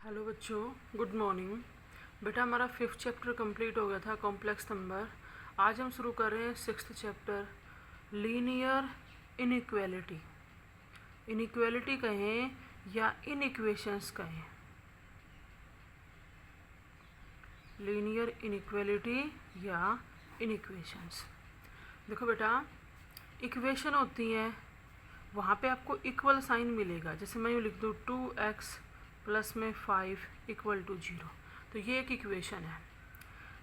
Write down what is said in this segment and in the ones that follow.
Hello बच्चों, good morning. बेटा हमारा 5th चैप्टर कंप्लीट हो गया था, कॉम्प्लेक्स नंबर। आज हम शुरू कर रहे हैं 6th chapter, linear inequality. Inequality कहें या इनइक्वेशंस कहें, लीनियर इनइक्वालिटी या इनइक्वेशंस। देखो बेटा, इक्वेशन होती हैं, वहाँ पे आपको इक्वल साइन मिलेगा। जैसे मैं यूँ लिख दूँ 2x प्लस में 5 इक्वल टू 0, तो ये एक इक्वेशन है।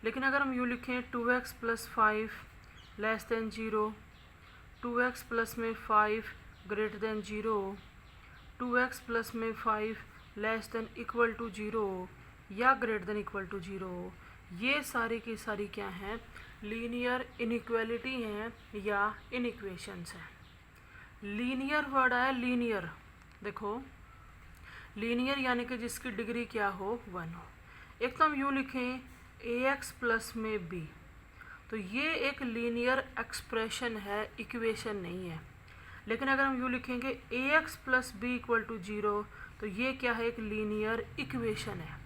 लेकिन अगर हम यूँ लिखें 2x plus 5 less than 0, 2x plus में 5 ग्रेटर देन 0, 2x प्लस में 5 लेस देन इक्वल टू 0 या ग्रेटर देन इक्वल टू 0, ये सारी की सारी क्या हैं? लीनियर इनइक्वालिटी हैं या इनइक्वेशंस हैं। लीनियर वर्ड आया, लीनियर। देखो, लीनियर यानी कि जिसकी डिग्री क्या हो, 1 हो। एक तो हम यूँ लिखें ax प्लस में b, तो ये एक लीनियर एक्सप्रेशन है, इक्वेशन नहीं है। लेकिन अगर हम यूँ लिखेंगे ax plus b equal to 0, तो ये क्या है? एक लीनियर इक्वेशन है।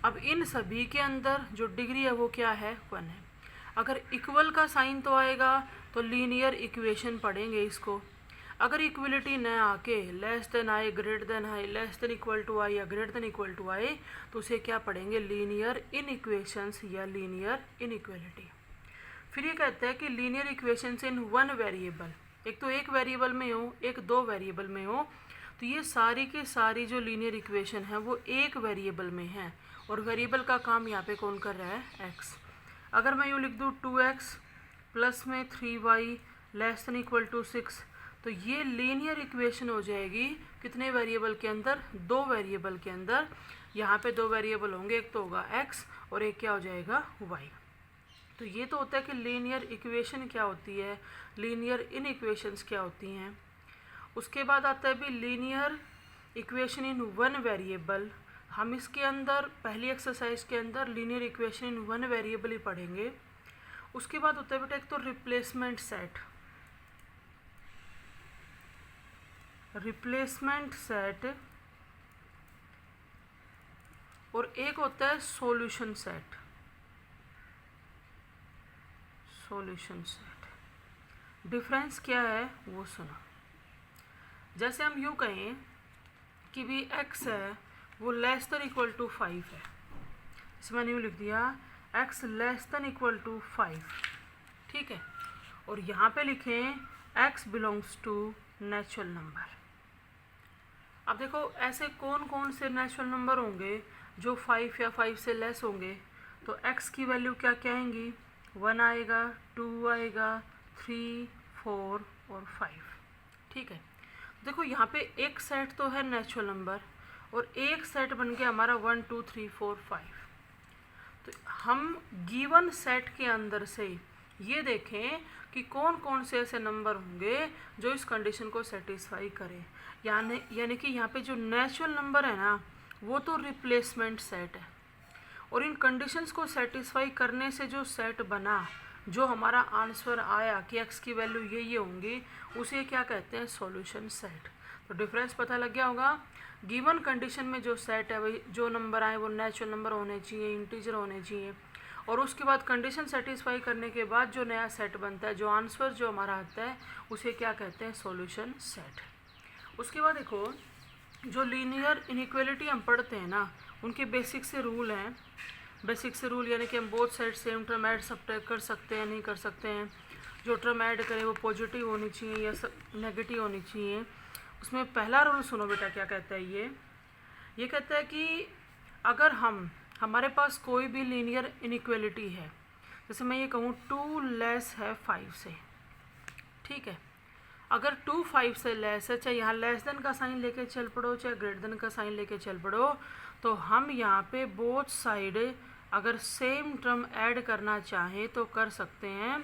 अब इन सभी के अंदर जो डिग्री है वो क्या है? 1 है। अगर इक्वल का साइन तो आएगा तो लीनियर इक्वेशन पढ़ेंगे इसको। अगर इक्वलिटी न आके लेस देन आए, ग्रेटर देन आए, लेस देन इक्वल टू आए या ग्रेटर देन इक्वल टू आए, तो उसे क्या पढ़ेंगे? लीनियर इनइक्वेशंस या लीनियर इनइक्वालिटी। फिर ये कहता है कि लीनियर इक्वेशंस इन वन वेरिएबल, एक तो एक वेरिएबल में हो, एक दो वेरिएबल में हो, तो ये सारी की सारी जो लीनियर इक्वेशन है वो एक वेरिएबल में है, और वेरिएबल का काम यहाँ पे कौन कर रहा है? x। अगर मैं यूँ लिख दूँ 2x प्लस में 3y less than equal to 6, तो ये लीनियर इक्वेशन हो जाएगी कितने वेरिएबल के अंदर? दो वेरिएबल के अंदर। यहाँ पे दो वेरिएबल होंगे, एक तो होगा x और एक क्या हो जाएगा? y। तो ये तो होता है कि लीनियर इक्वेशन क्या होती है, लीनियर इनइक्वेशंस क्या होती हैं। उसके बाद आता है भी linear equation in one variable. हम इसके अंदर पहली एक्सरसाइज के अंदर linear equation in one variable ही पढ़ेंगे। उसके बाद होता है बेटा एक तो रिप्लेसमेंट सेट, रिप्लेसमेंट सेट, और एक होता है solution set, solution set. Difference क्या है वो सुनो। जैसे हम यूँ कहें कि भी x है वो लेस देन इक्वल टू 5 है, इसमें मैंने यूँ लिख दिया x less than equal to 5, ठीक है। और यहाँ पे लिखें x belongs to natural number. अब देखो, ऐसे कौन कौन से नेचुरल नंबर होंगे जो 5 या 5 से लेस होंगे? तो x की वैल्यू क्या क्या आएंगी? 1 आएगा, 2 आएगा, 3, 4 और 5, ठीक है। देखो यहाँ पे एक सेट तो है नेचुरल नंबर, और एक सेट बन गया हमारा 1, 2, 3, 4, 5। तो हम गिवन सेट के अंदर से ये देखें कि कौन कौन से ऐसे नंबर होंगे जो इस कंडीशन को सेटिस्फाई करें। यानी कि यहाँ पे जो नेचुरल नंबर है ना, वो तो रिप्लेसमेंट सेट है, और इन कंडीशंस को सेटिस्फाई करने से जो सेट बना, जो हमारा आंसर आया कि x की वैल्यू ये होंगी, उसे क्या कहते हैं? Solution set. तो डिफरेंस पता लग गया होगा। गिवन कंडीशन में जो सेट है वही जो नंबर आए वो नेचुरल नंबर होने चाहिए, इंटीजर होने चाहिए, और उसके बाद कंडीशन सेटिस्फाई करने के बाद जो नया सेट बनता है, जो आंसर जो हमारा आता है, उसे क्या कहते हैं? Solution set. उसके बाद देखो, जो लीनियर इनइक्वालिटी हम पढ़ते हैं ना, उनके बेसिक से रूल हैं। बेसिक से रूल यानी कि हम both side same term add subtract कर सकते हैं, नहीं कर सकते हैं। जो टर्म ऐड करें वो पॉजिटिव होनी चाहिए या नेगेटिव होनी चाहिए। उसमें पहला रूल सुनो बेटा, क्या कहता है ये कहता है कि अगर हमारे पास कोई भी लीनियर इनइक्वालिटी है, जैसे मैं ये कहूँ 2 लेस है 5 से, ठीक है। अगर 2 5 से लेस है, चाहे यहाँ लेस देन का साइन लेके चल पड़ो, चाहे ग्रेटर देन का साइन लेके चल पड़ो, तो हम यहाँ पे बोथ साइड अगर सेम टर्म ऐड करना चाहें तो कर सकते हैं।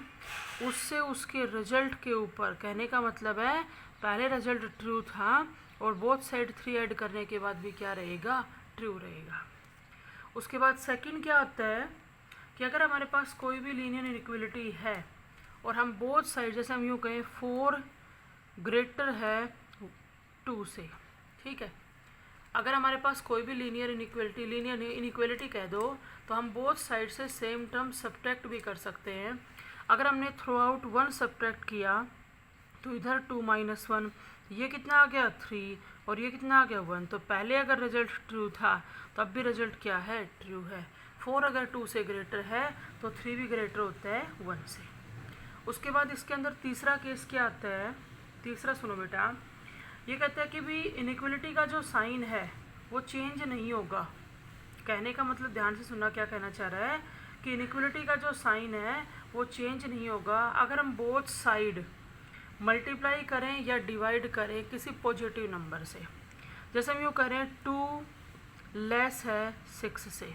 उससे उसके रिजल्ट के ऊपर, कहने का मतलब है पहले रिजल्ट ट्रू था और बोथ साइड 3 ऐड करने के बाद भी क्या रहेगा? ट्रू रहेगा। उसके बाद सेकंड क्या होता है कि अगर हमारे पास कोई भी लीनियर इनइक्वालिटी है और हम बोथ साइड, जैसे हम यूँ कहें 4 ग्रेटर है 2 से, ठीक है, अगर हमारे पास कोई भी लीनियर इनइक्वलिटी कह दो तो हम बोथ साइड से सेम टर्म सब्ट्रैक्ट भी कर सकते हैं। अगर हमने थ्रू आउट 1 सब्ट्रैक्ट किया तो इधर 2 - 1, ये कितना आ गया 3 और ये कितना आ गया 1। तो पहले अगर रिजल्ट ट्रू था तो अब भी रिजल्ट क्या है, ट्रू है। 4 अगर 2 से ग्रेटर है तो 3 भी ग्रेटर होता है 1 से। उसके बाद इसके अंदर तीसरा केस क्या आता है, तीसरा सुनो बेटा, ये कहता है कि भी इनइक्वलिटी का जो साइन है वो चेंज नहीं होगा। कहने का मतलब ध्यान से सुनना, क्या कहना चाह रहा है कि इनइक्वलिटी का जो साइन है वो चेंज नहीं होगा अगर हम बोथ साइड मल्टीप्लाई करें या डिवाइड करें किसी पॉजिटिव नंबर से। जैसे हम यूँ करें 2 लेस है 6 से,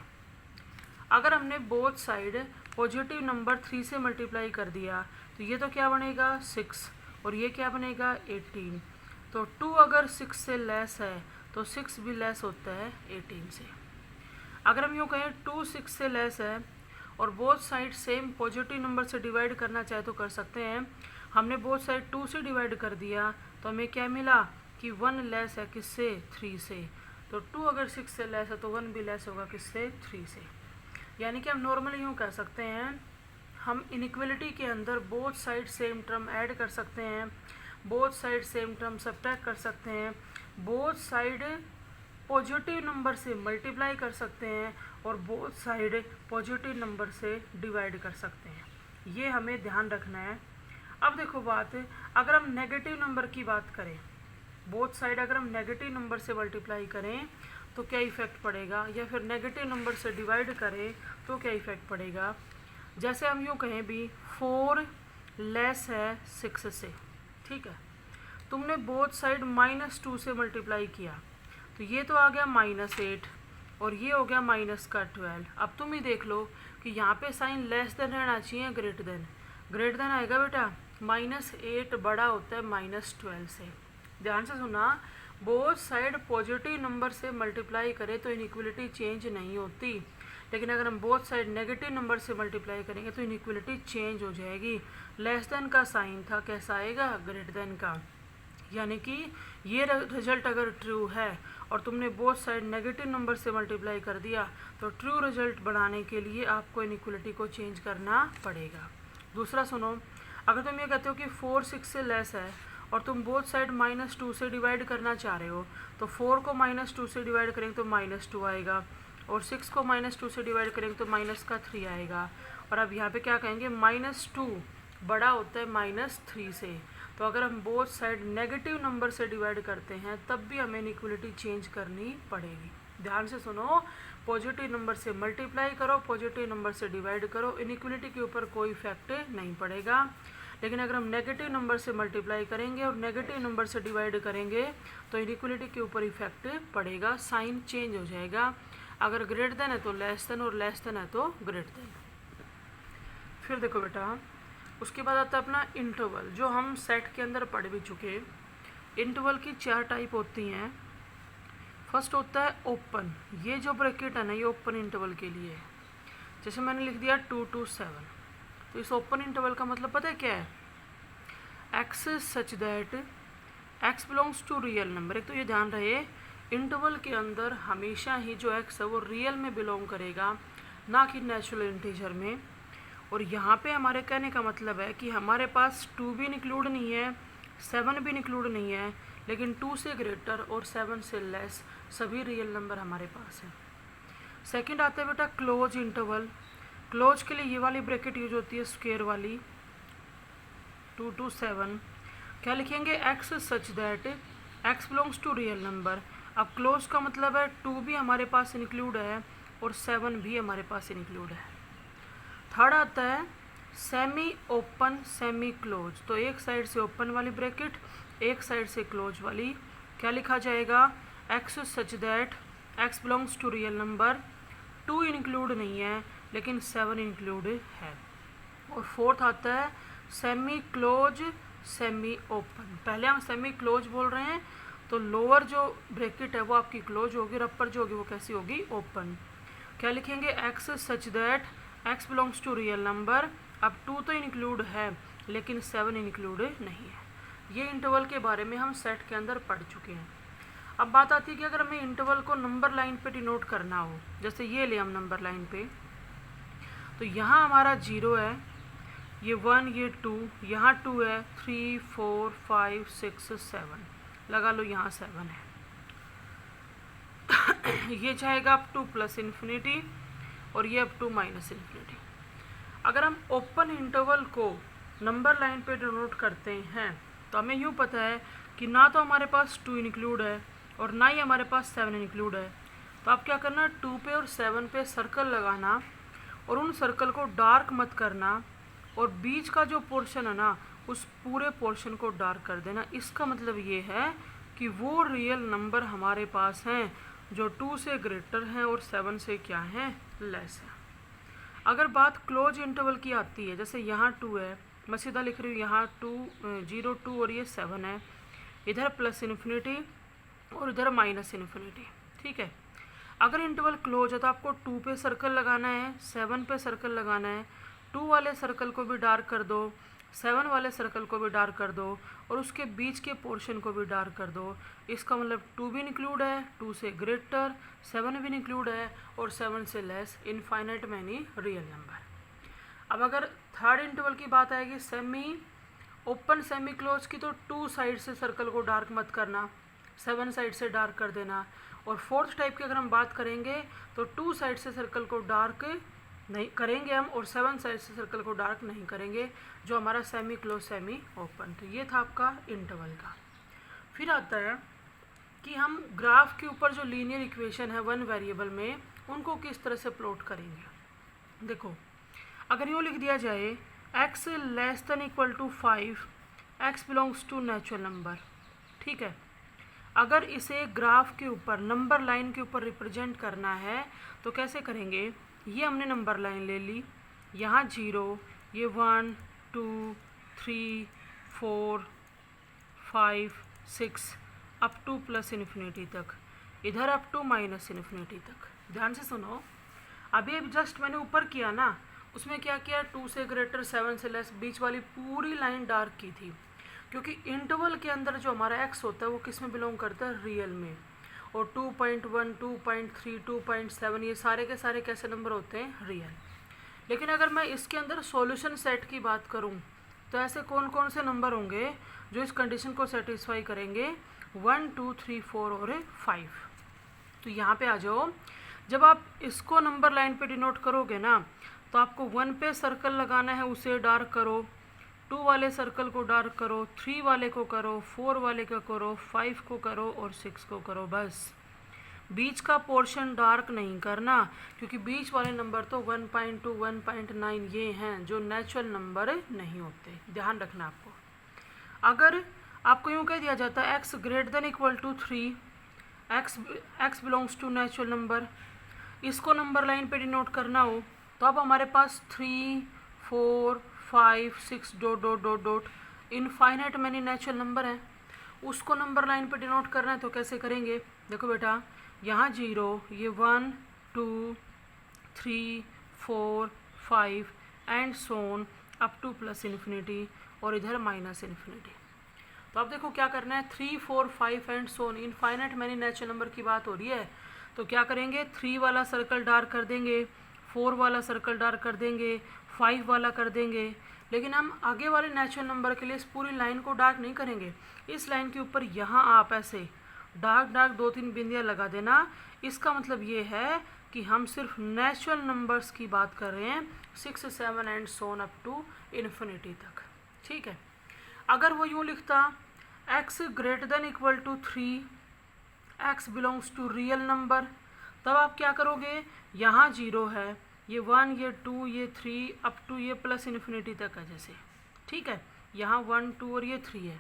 अगर हमने बोथ साइड पॉजिटिव नंबर 3 से मल्टीप्लाई कर दिया तो ये तो क्या बनेगा 6 और ये क्या बनेगा 18। तो 2 अगर 6 से लेस है तो 6 भी लेस होता है 18 से। अगर हम यूँ कहें 2 6 से लेस है और both side same positive number से डिवाइड करना चाहे तो कर सकते हैं। हमने बोथ साइड 2 से डिवाइड कर दिया तो हमें क्या मिला कि 1 लेस है किससे, 3 से। तो 2 अगर 6 से लेस है तो 1 भी लेस होगा किससे, 3 से। यानी कि हम नॉर्मली यूँ कह सकते हैं, हम इनइक्वलिटी के अंदर both side same term add कर सकते हैं, both side same term subtract कर सकते हैं, बोथ साइड पॉजिटिव नंबर से मल्टीप्लाई कर सकते हैं और बोथ साइड पॉजिटिव नंबर से डिवाइड कर सकते हैं। ये हमें ध्यान रखना है। अब देखो बात, अगर हम नेगेटिव नंबर की बात करें, बोथ साइड अगर हम नेगेटिव नंबर से मल्टीप्लाई करें तो क्या इफ़ेक्ट पड़ेगा, या फिर नेगेटिव नंबर से डिवाइड करें तो क्या इफ़ेक्ट पड़ेगा। जैसे हम यूँ कहें भी 4 लेस है 6 से, ठीक है, तुमने बोथ साइड -2 से मल्टीप्लाई किया तो ये तो आ गया -8 और ये हो गया -12। अब तुम ही देख लो कि यहाँ पे साइन लेस देन रहना चाहिए ग्रेटर देन आएगा बेटा। -8 बड़ा होता है -12 से। ध्यान से सुना, बोथ साइड पॉजिटिव नंबर से मल्टीप्लाई करें तो इनइक्वलिटी चेंज नहीं होती, लेकिन अगर हम बोथ साइड नेगेटिव नंबर से मल्टीप्लाई करेंगे तो इनइक्वलिटी चेंज हो जाएगी। लेस देन का साइन था, कैसा आएगा, ग्रेटर देन का। यानी कि ये रिजल्ट अगर ट्रू है और तुमने बोथ साइड नेगेटिव नंबर से मल्टीप्लाई कर दिया तो ट्रू रिजल्ट बनाने के लिए आपको इनइक्वलिटी को चेंज करना पड़ेगा। दूसरा सुनो, अगर तुम ये कहते हो कि 4 6 से लेस है और तुम बोथ साइड -2 से डिवाइड करना चाह रहे हो तो 4 को -2 से डिवाइड करेंगे तो -2 आएगा और 6 को -2 से डिवाइड करेंगे तो -3 आएगा। और अब यहाँ पे क्या कहेंगे, -2 बड़ा होता है -3 से। तो अगर हम बोथ साइड नेगेटिव नंबर से डिवाइड करते हैं तब भी हमें इनइक्वलिटी चेंज करनी पड़ेगी। ध्यान से सुनो, पॉजिटिव नंबर से मल्टीप्लाई करो, पॉजिटिव नंबर से डिवाइड करो, इनइक्वलिटी के ऊपर कोई इफेक्ट नहीं पड़ेगा। लेकिन अगर हम नेगेटिव नंबर से मल्टीप्लाई करेंगे और नेगेटिव नंबर से डिवाइड करेंगे तो इनइक्वलिटी के ऊपर इफेक्ट पड़ेगा, साइन चेंज हो जाएगा। अगर ग्रेटर देन है तो लेस देन और लेस देन है तो ग्रेटर देन। फिर देखो बेटा, उसके बाद आता है अपना इंटरवल, जो हम सेट के अंदर पढ़ भी चुके। इंटरवल की 4 टाइप होती हैं। फर्स्ट होता है ओपन, ये जो ब्रैकेट है ना ये ओपन इंटरवल के लिए है। जैसे मैंने लिख दिया 2 to 7, तो इस ओपन इंटरवल का मतलब पता है क्या है, x such that x belongs to real number. एक तो ये ध्यान रहे, इंटरवल के अंदर हमेशा ही जो एक्स है वो रियल में बिलोंग करेगा, ना कि नेचुरल इंटीजर में। और यहाँ पे हमारे कहने का मतलब है कि हमारे पास 2 भी इंक्लूड नहीं है, 7 भी इंक्लूड नहीं है, लेकिन 2 से ग्रेटर और 7 से लेस सभी रियल नंबर हमारे पास है। सेकंड आता है बेटा क्लोज इंटरवल। क्लोज के लिए ये वाली ब्रैकेट यूज होती है, स्क्वायर वाली, 2 to 7। क्या लिखेंगे, x such that x belongs to real number. अब क्लोज का मतलब है 2 भी हमारे पास इंक्लूड है और 7 भी हमारे पास इंक्लूड है। थर्ड आता है सेमी ओपन सेमी क्लोज, तो एक साइड से ओपन वाली ब्रैकेट, एक साइड से क्लोज वाली। क्या लिखा जाएगा, x such that x belongs to real number, 2 include नहीं है लेकिन 7 इंक्लूड है। और फोर्थ आता है सेमी क्लोज सेमी ओपन। पहले हम सेमी क्लोज बोल रहे हैं तो लोअर जो ब्रैकेट है वो आपकी क्लोज होगी और अपर जो होगी वो कैसी होगी, ओपन। क्या लिखेंगे, x such that x belongs to real number. अब 2 तो इंक्लूड है लेकिन 7 इंक्लूड नहीं है। ये इंटरवल के बारे में हम सेट के अंदर पढ़ चुके हैं। अब बात आती है कि अगर हमें इंटरवल को नंबर लाइन पे डिनोट करना हो, जैसे ये ले हम नंबर लाइन पे, तो यहाँ हमारा 0 है, ये 1, ये 2, यहाँ 2 है, 3, 4, 5, 6, 7, लगा लो यहाँ 7 है। ये जाएगा अप टू प्लस इन्फिनिटी और ये अप टू माइनस इन्फिनिटी। अगर हम ओपन इंटरवल को नंबर लाइन पे डिनोट करते हैं तो हमें यूँ पता है कि ना तो हमारे पास 2 इंक्लूड है और ना ही हमारे पास 7 इंक्लूड है। तो आप क्या करना, 2 पे और 7 पे सर्कल लगाना और उन सर्कल को डार्क मत करना और बीच का जो पोर्शन है ना उस पूरे पोर्शन को डार्क कर देना। इसका मतलब ये है कि वो रियल नंबर हमारे पास हैं जो 2 से ग्रेटर हैं और 7 से क्या हैं, लेस है। अगर बात क्लोज इंटरवल की आती है, जैसे यहाँ 2 है, मैं सीधा लिख रही हूँ यहाँ 0, 2 और ये 7 है, इधर प्लस इन्फिनिटी और इधर माइनस इन्फिनिटी, ठीक है। अगर इंटरवल क्लोज है तो आपको 2 पे सर्कल लगाना है, 7 पे सर्कल लगाना है, 2 वाले सर्कल को भी डार्क कर दो, 7 वाले सर्कल को भी डार्क कर दो और उसके बीच के पोर्शन को भी डार्क कर दो। इसका मतलब 2 भी इंक्लूड है, 2 से ग्रेटर, 7 भी इंक्लूड है और 7 से less, infinite many real number. अब अगर थर्ड इंटरवल की बात आएगी, सेमी ओपन सेमी क्लोज की, तो 2 साइड से सर्कल को डार्क मत करना, 7 साइड से डार्क कर देना। और फोर्थ टाइप की अगर हम बात करेंगे तो 2 साइड से सर्कल को डार्क नहीं करेंगे हम और 7 साइड से सर्कल को डार्क नहीं करेंगे, जो हमारा सेमी क्लोज सेमी ओपन। तो ये था आपका इंटरवल का। फिर आता है कि हम ग्राफ के ऊपर जो लीनियर इक्वेशन है 1 वेरिएबल में, उनको किस तरह से प्लॉट करेंगे। देखो, अगर यूँ लिख दिया जाए x less than equal to 5, x belongs to natural number, ठीक है। अगर इसे ग्राफ के ऊपर नंबर लाइन के ऊपर रिप्रेजेंट करना है तो कैसे करेंगे, ये हमने नंबर लाइन ले ली, यहाँ 0, ये 1, 2, 3, 4, 5, 6 अप टू प्लस इन्फिनिटी तक, इधर अप टू माइनस इन्फिनिटी तक। ध्यान से सुनो, अभी जस्ट मैंने ऊपर किया ना, उसमें क्या किया, 2 से ग्रेटर 7 से लेस, बीच वाली पूरी लाइन डार्क की थी, क्योंकि इंटरवल के अंदर जो हमारा x होता है वो किस में बिलोंग करता है, रियल में। और 2.1, 2.3, 2.7 ये सारे के सारे कैसे नंबर होते हैं, रियल। लेकिन अगर मैं इसके अंदर सॉल्यूशन सेट की बात करूं तो ऐसे कौन कौन से नंबर होंगे जो इस कंडीशन को सेटिस्फाई करेंगे, 1, 2, 3, 4 और 5। तो यहाँ पे आ जाओ, जब आप इसको नंबर लाइन पे डिनोट करोगे ना तो आपको 1 पे सर्कल लगाना है, उसे डार्क करो, 2 वाले सर्कल को डार्क करो, 3 वाले को करो, 4 वाले को करो, 5 को करो और 6 को करो, बस। बीच का पोर्शन डार्क नहीं करना, क्योंकि बीच वाले नंबर तो 1.2, 1.9 ये हैं जो नेचुरल नंबर नहीं होते, ध्यान रखना आपको। अगर आपको यूँ कह दिया जाता है x greater than equal to 3, x belongs to natural number, इसको नंबर लाइन पे डिनोट करना हो तो अब हमारे पास 3, 4, 5, 6 dot dot dot dot infinite many natural number है, उसको नंबर लाइन पे डिनोट करना है तो कैसे करेंगे। देखो बेटा, यहाँ 0, ये 1, 2, 3, 4, 5 and so on up two plus infinity और इधर माइनस इन्फिनिटी। तो अब देखो क्या करना है, 3, 4, 5 and so on, infinite many natural number की बात हो रही है, तो क्या करेंगे, 3 वाला सर्कल डार्क कर देंगे, 4 वाला सर्कल डार्क कर देंगे, 5 वाला कर देंगे। लेकिन हम आगे वाले नेचुरल नंबर के लिए इस पूरी लाइन को डार्क नहीं करेंगे, इस लाइन के ऊपर यहाँ आप ऐसे डार्क डार्क 2-3 बिंदियाँ लगा देना। इसका मतलब ये है कि हम सिर्फ नेचुरल नंबर्स की बात कर रहे हैं, 6, 7 and so on up to infinity तक, ठीक है। अगर वो यूँ लिखता x greater than equal to 3, x belongs to real number, तब आप क्या करोगे, यहाँ 0 है, ये 1, ये 2, ये 3 अप टू ये प्लस इन्फिनिटी तक है जैसे, ठीक है। यहाँ 1, 2 और ये 3 है,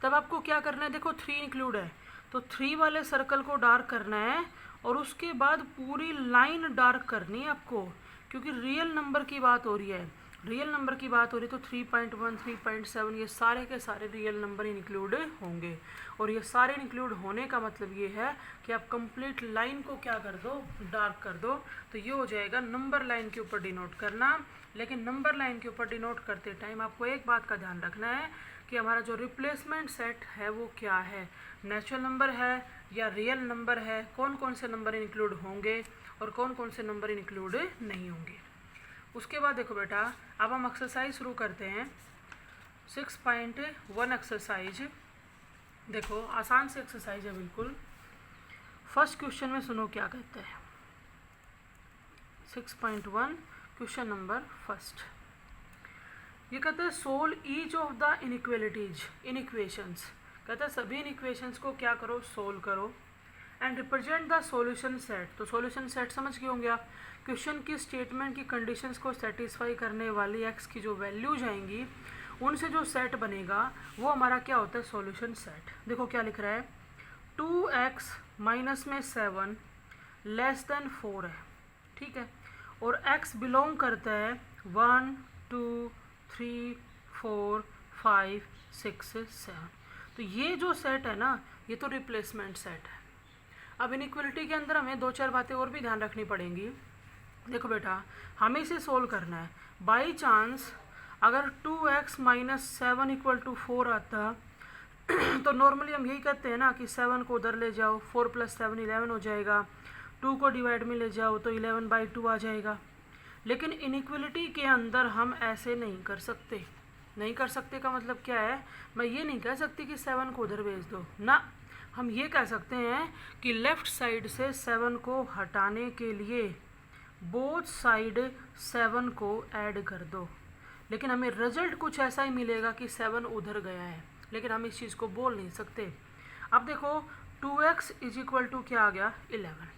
तब आपको क्या करना है, देखो 3 इंक्लूड है तो 3 वाले सर्कल को डार्क करना है और उसके बाद पूरी लाइन डार्क करनी है आपको, क्योंकि रियल नंबर की बात हो रही है, रियल नंबर की बात हो रही है। तो 3.1, 3.7 ये सारे के सारे रियल नंबर इंक्लूड होंगे और ये सारे इंक्लूड होने का मतलब ये है कि आप कंप्लीट लाइन को क्या कर दो, डार्क कर दो। तो ये हो जाएगा नंबर लाइन के ऊपर डिनोट करना। लेकिन नंबर लाइन के ऊपर डिनोट करते टाइम आपको एक बात का ध्यान रखना है कि हमारा जो रिप्लेसमेंट सेट है वो क्या है, नेचुरल नंबर है या रियल नंबर है, कौन कौन से नंबर इंक्लूड होंगे और कौन कौन से नंबर इंक्लूड नहीं होंगे। उसके बाद देखो बेटा, अब हम एक्सरसाइज शुरू करते हैं। 6.1 एक्सरसाइज, देखो आसान सी एक्सरसाइज है बिल्कुल। फर्स्ट क्वेश्चन में सुनो क्या कहते हैं। 6.1 क्वेश्चन नंबर फर्स्ट, ये कहते हैं solve each of the inequalities in equations. कहते हैं सभी इन इक्वेशंस को क्या करो, सोल्व करो and represent the solution set. तो सॉल्यूशन सेट समझ गए होंगे आप, क्वेश्चन की स्टेटमेंट की कंडीशंस को सेटिस्फाई करने वाली एक्स की जो वैल्यूज आएंगी उनसे जो सेट बनेगा वो हमारा क्या होता है, सॉल्यूशन सेट। देखो क्या लिख रहा है, 2x माइनस में 7 लेस देन 4 है, ठीक है, और x बिलोंग करता है 1 2 3 4 5 6 7। तो ये जो सेट है ना, ये तो रिप्लेसमेंट सेट है। अब इनइक्वालिटी के अंदर हमें 2-4 बातें और भी ध्यान रखनी पड़ेंगी। देखो बेटा, हमें इसे सोल्व करना है। बाई चांस अगर 2x माइनस 7 इक्वल टू 4 आता तो नॉर्मली हम यही कहते हैं ना कि 7 को उधर ले जाओ, 4 + 7 11 हो जाएगा, 2 को डिवाइड में ले जाओ तो 11/2 आ जाएगा। लेकिन इनइक्वालिटी के अंदर हम ऐसे नहीं कर सकते। नहीं कर सकते का मतलब क्या है, मैं ये नहीं कह सकती कि 7 को उधर भेज दो ना, हम ये कह सकते हैं कि लेफ़्ट साइड से 7 को हटाने के लिए बोथ साइड 7 को ऐड कर दो। लेकिन हमें रिजल्ट कुछ ऐसा ही मिलेगा कि 7 उधर गया है, लेकिन हम इस चीज़ को बोल नहीं सकते। अब देखो 2x = क्या आ गया, 11।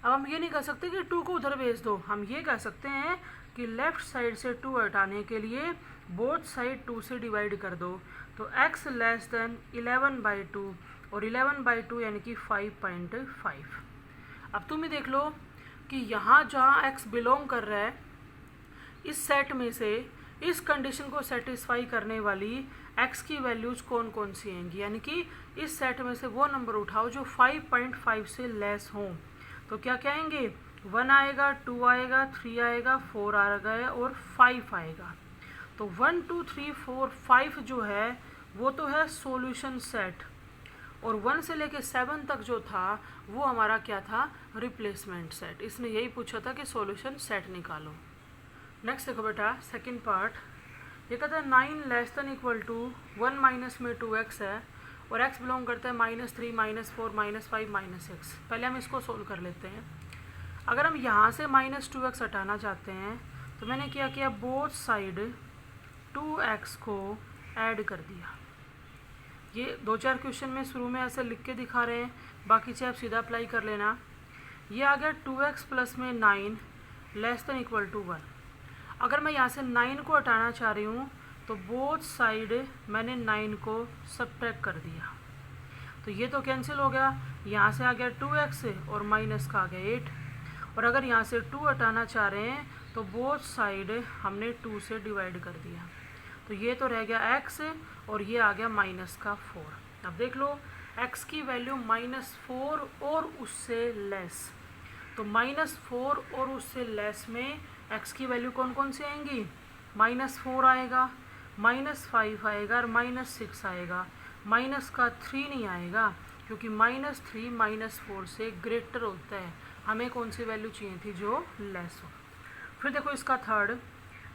अब हम ये नहीं कह सकते कि 2 को उधर भेज दो, हम ये कह सकते हैं कि लेफ़्ट साइड से 2 हटाने के लिए बोथ साइड 2 से डिवाइड कर दो। तो x लेस देन 11/2 और 11/2 यानी कि 5.5। अब तुम ही देख लो कि यहाँ जहाँ x बिलोंग कर रहा है इस सेट में से इस कंडीशन को सेटिस्फाई करने वाली x की वैल्यूज़ कौन कौन सी आएंगी, यानी कि इस सेट में से वो नंबर उठाओ जो 5.5 से लेस हों। तो क्या क्या आएंगे, 1 आएगा, 2 आएगा, 3 आएगा, 4 आएगा और 5 आएगा। तो 1 2 3 4 5 जो है वो तो है सॉल्यूशन सेट, और 1 से लेके 7 तक जो था वो हमारा क्या था, रिप्लेसमेंट सेट। इसने यही पूछा था कि सॉल्यूशन सेट निकालो। नेक्स्ट देखो बेटा, सेकंड पार्ट, ये कहता है 9 less than equal to 1 minus में 2x है और x बिलोंग करता है -3 -4 -5 -6। पहले हम इसको सोल्व कर लेते हैं। अगर हम यहाँ से -2x हटाना चाहते हैं तो मैंने क्या किया, बोथ साइड 2x को ऐड कर दिया। ये 2-4 क्वेश्चन में शुरू में ऐसे लिख के दिखा रहे हैं, बाकी से आप सीधा अप्लाई कर लेना। ये आ गया 2x प्लस में 9 लेस देन इक्वल टू 1। अगर मैं यहाँ से 9 को हटाना चाह रही हूँ तो बोथ साइड मैंने 9 को सब्ट्रैक्ट कर दिया, तो ये तो कैंसिल हो गया। यहाँ से आ गया 2x और माइनस का आ गया 8। और अगर यहाँ से 2 हटाना चाह रहे हैं तो बोथ साइड हमने 2 से डिवाइड कर दिया, तो ये तो रह गया x और ये आ गया -4। अब देख लो x की वैल्यू -4 और उससे लेस, तो -4 और उससे लेस में x की वैल्यू कौन कौन सी आएंगी, -4 आएगा, -5 आएगा और -6 आएगा। माइनस का 3 नहीं आएगा क्योंकि -3 -4 से ग्रेटर होता है। हमें कौन सी वैल्यू चाहिए थी, जो लेस हो। फिर देखो इसका थर्ड,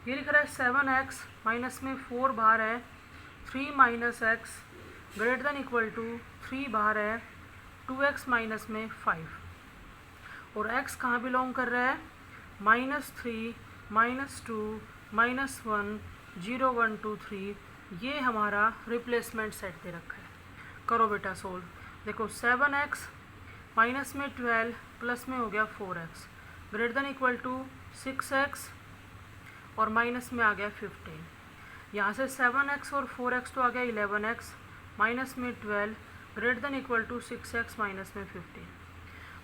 ये लिख रहा है 7x माइनस में 4 बाहर है, 3 - x greater than equal to 3 बाहर है, 2x माइनस में 5। और x कहाँ बिलोंग कर रहा है, -3 -2 -1 0 1 2 3। ये हमारा रिप्लेसमेंट सेट दे रखा है। करो बेटा सोल्व। देखो 7x माइनस में 12 प्लस में हो गया 4x greater than equal to 6x और माइनस में आ गया 15। यहाँ से 7x और 4x तो आ गया 11x, माइनस में 12 greater than equal to 6x माइनस में 15।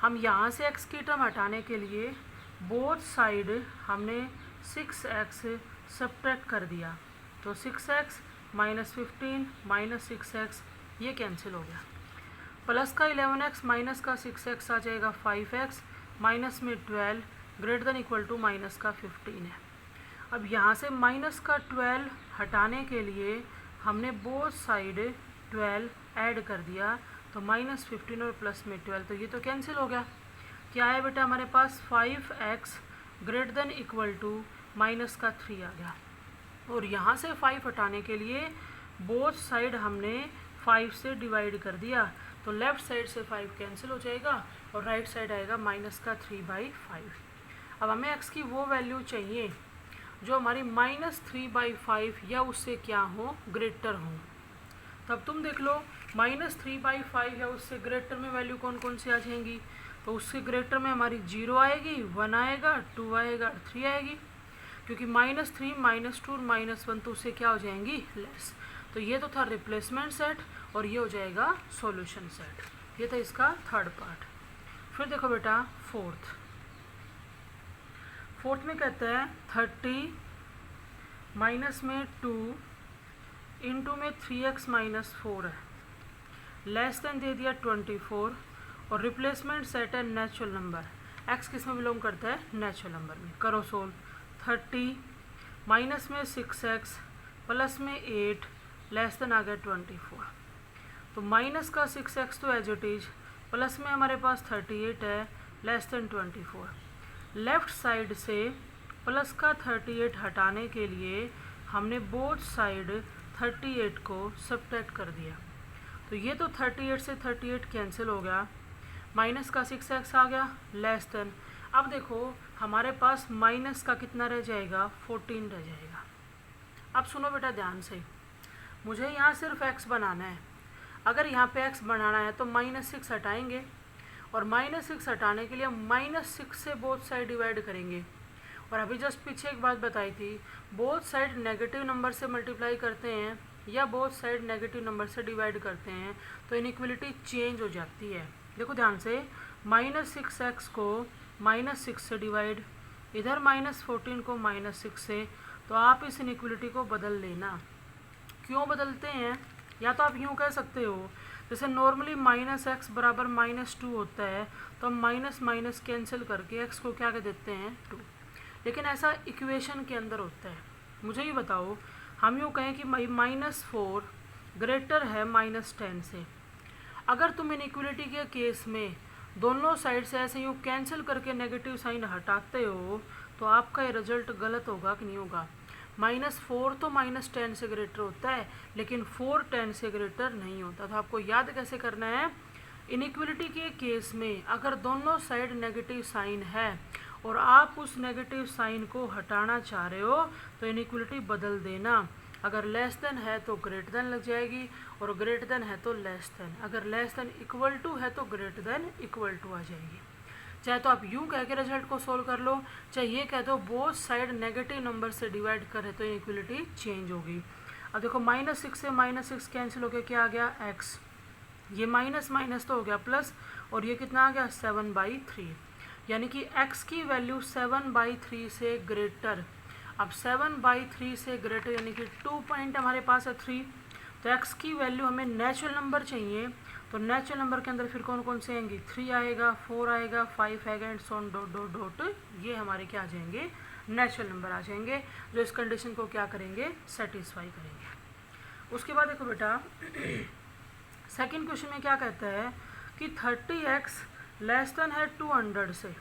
हम यहाँ से x की टर्म हटाने के लिए बोथ साइड हमने 6x सब्ट्रैक्ट कर दिया, तो 6x -15 -6x ये कैंसिल हो गया। प्लस का 11x माइनस का 6x आ जाएगा 5x, माइनस में 12 greater than equal to minus का 15 है। अब यहाँ से माइनस का 12 हटाने के लिए हमने बोथ साइड 12 ऐड कर दिया, तो -15 और प्लस में 12, तो ये तो कैंसिल हो गया। क्या है बेटा हमारे पास 5x greater than equal to minus का 3 आ गया। और यहाँ से 5 हटाने के लिए बोथ साइड हमने 5 से डिवाइड कर दिया, तो लेफ्ट साइड से 5 कैंसिल हो जाएगा और राइट साइड आएगा माइनस का 3/5। अब हमें x की वो वैल्यू चाहिए जो हमारी -3/5 या उससे क्या हो, ग्रेटर हो। तब तुम देख लो -3/5 या उससे ग्रेटर में वैल्यू कौन कौन सी आ जाएंगी। तो उससे ग्रेटर में हमारी 0 आएगी, 1 आएगा, 2 आएगा, 3 आएगी, क्योंकि -3, -2 और -1 तो उससे क्या हो जाएंगी, लेस। तो ये तो था रिप्लेसमेंट सेट और ये हो जाएगा सॉल्यूशन सेट। ये था इसका थर्ड पार्ट। फिर देखो बेटा फोर्थ में कहते हैं 30 माइनस में 2 इंटू में 3x - 4 है, लेस देन दे दिया 24 और रिप्लेसमेंट सेट है नेचुरल नंबर। x किस में बिलोंग करता है, नेचुरल नंबर में। करो सोल्व। 30 माइनस में 6x प्लस में 8 लेस देन आ गया 24। तो माइनस का 6x तो एज इट इज, प्लस में हमारे पास 38 है लेस देन 24। लेफ्ट साइड से प्लस का 38 हटाने के लिए हमने बोथ साइड 38 को सब्ट्रैक्ट कर दिया, तो ये तो 38 से 38 कैंसिल हो गया, माइनस का 6x आ गया लेस देन। अब देखो हमारे पास माइनस का कितना रह जाएगा, 14 रह जाएगा। अब सुनो बेटा ध्यान से, मुझे यहाँ सिर्फ x बनाना है। अगर यहाँ पे x बनाना है तो -6 हटाएंगे और -6 हटाने के लिए -6 से बोथ साइड डिवाइड करेंगे। और अभी जस्ट पीछे एक बात बताई थी, बोथ साइड नेगेटिव नंबर से मल्टीप्लाई करते हैं या बोथ साइड नेगेटिव नंबर से डिवाइड करते हैं तो इनइक्वलिटी चेंज हो जाती है। देखो ध्यान से, -6x को -6 से डिवाइड, इधर -14 को -6 से, तो आप इस इनइक्वलिटी को बदल लेना। क्यों बदलते हैं, या तो आप यूँ कह सकते हो जैसे नॉर्मली -x बराबर -2 होता है तो हम माइनस कैंसिल करके x को क्या कह देते हैं, 2। लेकिन ऐसा इक्वेशन के अंदर होता है। मुझे ये बताओ, हम यूँ कहें कि -4 ग्रेटर है -10 से, अगर तुम इनइक्वलिटी के केस में दोनों साइड से ऐसे यूँ कैंसिल करके नेगेटिव साइन हटाते हो तो आपका ये रिजल्ट गलत होगा कि नहीं होगा। -4 तो -10 से ग्रेटर होता है, लेकिन 4 10 से ग्रेटर नहीं होता। तो आपको याद कैसे करना है, इनइक्वलिटी के केस में अगर दोनों साइड नेगेटिव साइन है और आप उस नेगेटिव साइन को हटाना चाह रहे हो तो इनइक्वलिटी बदल देना। अगर लेस देन है तो ग्रेटर देन लग जाएगी और ग्रेटर देन है तो लेस देन, अगर लेस देन इक्वल टू है तो ग्रेटर देन इक्वल टू आ जाएगी। चाहे तो आप यूँ कह के रिजल्ट को सोल्व कर लो, चाहे ये कह दो बोथ साइड नेगेटिव नंबर से डिवाइड करे तो इनइक्वलिटी चेंज होगी। अब देखो -6 से -6 कैंसिल हो गया, क्या आ गया, x। ये माइनस तो हो गया प्लस, और ये कितना आ गया, 7/3। यानी कि x की वैल्यू 7/3 से ग्रेटर। अब 7/3 से ग्रेटर यानी कि 2 पॉइंट हमारे पास है 3, तो x की वैल्यू हमें नेचुरल नंबर चाहिए, तो नेचुरल नंबर के अंदर फिर कौन कौन से आएंगे, 3 आएगा, 4 आएगा, 5 आएगा and so on dot dot dot. ये हमारे क्या आ जाएंगे, नेचुरल नंबर आ जाएंगे, जो इस कंडीशन को क्या करेंगे, सेटिस्फाई करेंगे। उसके बाद देखो बेटा सेकंड क्वेश्चन में क्या कहता है कि 30x लेस देन है 200 से,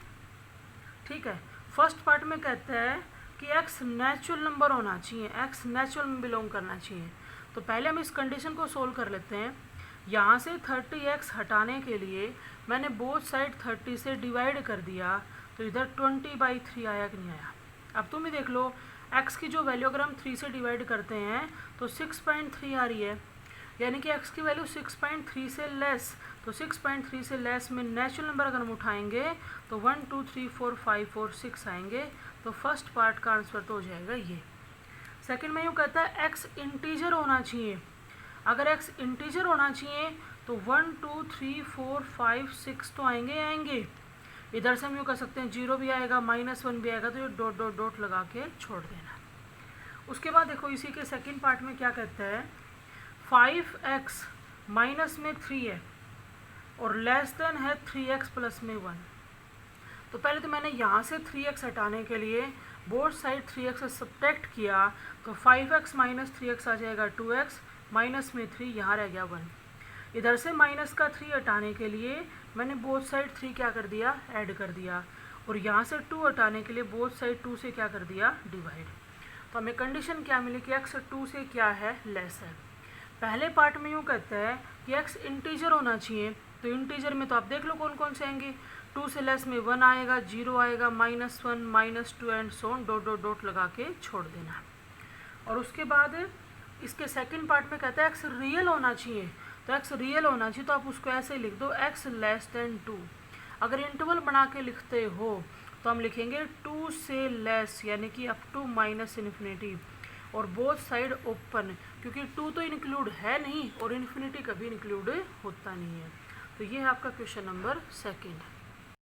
ठीक है। फर्स्ट पार्ट में कहता है कि x नेचुरल नंबर होना चाहिए, x नेचुरल में बिलोंग करना चाहिए। तो पहले हम इस कंडीशन को सोल्व कर लेते हैं। यहाँ से 30x हटाने के लिए मैंने बोथ साइड 30 से डिवाइड कर दिया, तो इधर 20/3 आया कि नहीं आया। अब तुम ही देख लो, x की जो वैल्यू अगर हम 3 से डिवाइड करते हैं तो 6.3 आ रही है, यानी कि x की वैल्यू 6.3 से लेस, तो 6.3 से लेस में नेचुरल नंबर अगर हम उठाएंगे तो 1 2 3 4 5 और 6 आएंगे। तो फर्स्ट पार्ट का आंसर तो हो जाएगा ये। सेकंड में यूँ कहता है x इंटीजर होना चाहिए। अगर x इंटीजर होना चाहिए तो 1 2 3 4 5 6 तो आएंगे। इधर से हम यूँ कर सकते हैं 0 भी आएगा, -1 भी आएगा, तो ये डॉट डॉट डॉट लगा के छोड़ देना। उसके बाद देखो इसी के सेकंड पार्ट में क्या कहता है, 5x माइनस में 3 है और लेस देन है 3x प्लस में 1। तो पहले तो मैंने यहाँ से 3x हटाने के लिए बोथ साइड 3x से सब्ट्रैक्ट किया, तो 5x - 3x आ जाएगा 2x, माइनस में 3 यहाँ रह गया 1। इधर से माइनस का 3 हटाने के लिए मैंने बोथ साइड 3 क्या कर दिया, ऐड कर दिया, और यहाँ से 2 हटाने के लिए बोथ साइड 2 से क्या कर दिया, डिवाइड। तो हमें कंडीशन क्या मिली कि x 2 से क्या है, लेस है। पहले पार्ट में यूँ कहते हैं कि x इंटीजर होना चाहिए, तो इंटीजर में तो आप देख लो कौन कौन से आएंगे, 2 से लेस में 1 आएगा, 0 आएगा, -1, -2 and so on, dot dot dot लगा के छोड़ देना। और उसके बाद इसके सेकंड पार्ट में कहता है x रियल होना चाहिए, तो x रियल होना चाहिए तो आप उसको ऐसे लिख दो x लेस देन 2। अगर इंटरवल बना के लिखते हो तो हम लिखेंगे 2 से लेस यानी कि अप टू -इन्फिनिटी, और बोथ साइड ओपन, क्योंकि 2 तो इंक्लूड है नहीं और इन्फिनिटी कभी इंक्लूड होता नहीं है। तो ये है आपका क्वेश्चन नंबर 2।